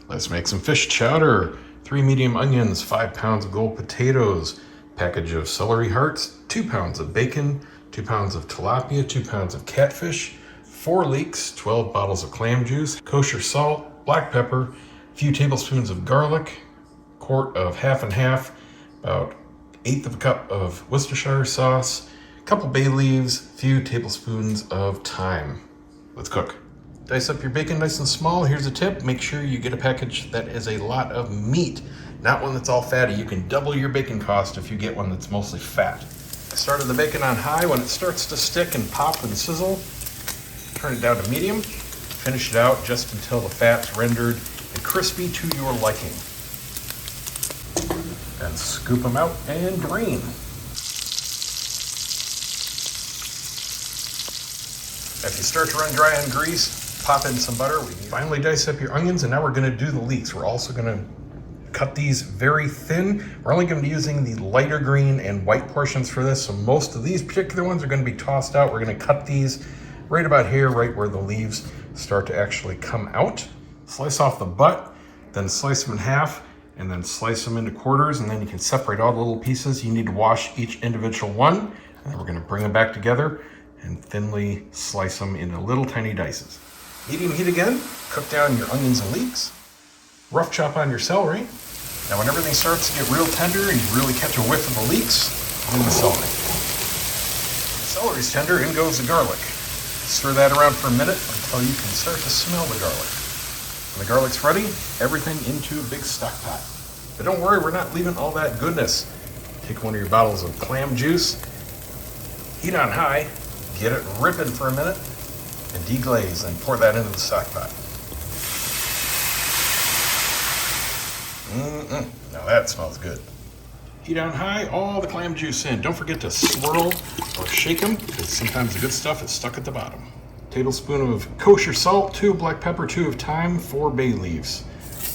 Let's make some fish chowder. 3 medium onions, 5 pounds of gold potatoes, package of celery hearts, 2 pounds of bacon, 2 pounds of tilapia, 2 pounds of catfish, 4 leeks, 12 bottles of clam juice, kosher salt, black pepper, a few tablespoons of garlic, quart of half and half, about 1/8 of a cup of Worcestershire sauce, a couple bay leaves, a few tablespoons of thyme. Let's cook. Dice up your bacon nice and small. Here's a tip. Make sure you get a package that is a lot of meat, not one that's all fatty. You can double your bacon cost if you get one that's mostly fat. I started the bacon on high. When it starts to stick and pop and sizzle, turn it down to medium. Finish it out just until the fat's rendered and crispy to your liking. Then scoop them out and drain. If you start to run dry on grease, pop in some butter. Finally dice up your onions, and now we're gonna do the leeks. We're also gonna cut these very thin. We're only gonna be using the lighter green and white portions for this, so most of these particular ones are gonna be tossed out. We're gonna cut these right about here, right where the leaves start to actually come out. Slice off the butt, then slice them in half, and then slice them into quarters, and then you can separate all the little pieces. You need to wash each individual one, and then we're gonna bring them back together and thinly slice them into little tiny dices. Medium heat again, cook down your onions and leeks. Rough chop on your celery. Now when everything starts to get real tender and you really catch a whiff of the leeks, in the celery. When the celery's tender, in goes the garlic. Stir that around for a minute until you can start to smell the garlic. When the garlic's ready, everything into a big stock pot. But don't worry, we're not leaving all that goodness. Take one of your bottles of clam juice, heat on high, get it ripping for a minute, and deglaze, and pour that into the stock pot. Now that smells good. Heat on high, all the clam juice in. Don't forget to swirl or shake them, because sometimes the good stuff is stuck at the bottom. Tablespoon of kosher salt, 2 of black pepper, 2 of thyme, 4 bay leaves.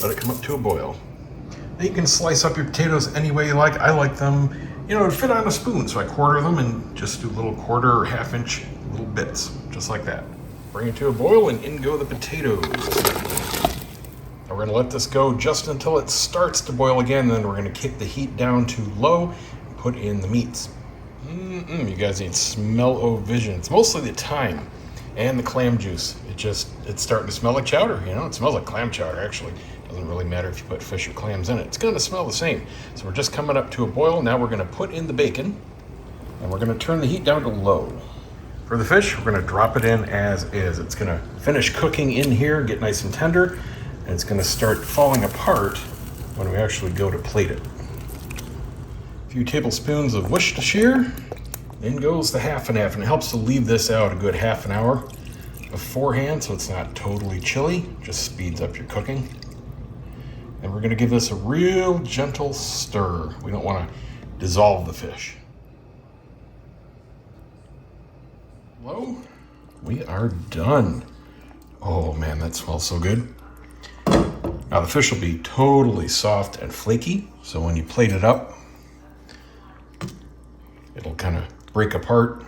Let it come up to a boil. Now you can slice up your potatoes any way you like. I like them, to fit on a spoon, so I quarter them and just do little quarter or half-inch little bits, just like that. Bring it to a boil, and in go the potatoes. Now we're gonna let this go just until it starts to boil again, then we're gonna kick the heat down to low and put in the meats. You guys need smell-o-vision. It's mostly the thyme and the clam juice. It's starting to smell like chowder, It smells like clam chowder, actually. Doesn't really matter if you put fish or clams in it. It's gonna smell the same. So we're just coming up to a boil. Now we're gonna put in the bacon, and we're gonna turn the heat down to low. For the fish, we're gonna drop it in as is. It's gonna finish cooking in here, get nice and tender, and it's gonna start falling apart when we actually go to plate it. A few tablespoons of Worcestershire, in goes the half and half, and it helps to leave this out a good half an hour beforehand so it's not totally chilly, just speeds up your cooking. And we're gonna give this a real gentle stir. We don't wanna dissolve the fish. Hello, we are done. Oh man, that smells so good. Now the fish will be totally soft and flaky, so when you plate it up, it'll kind of break apart.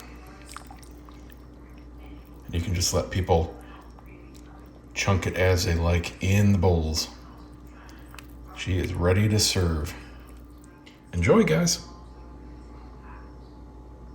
And you can just let people chunk it as they like in the bowls. She is ready to serve. Enjoy, guys.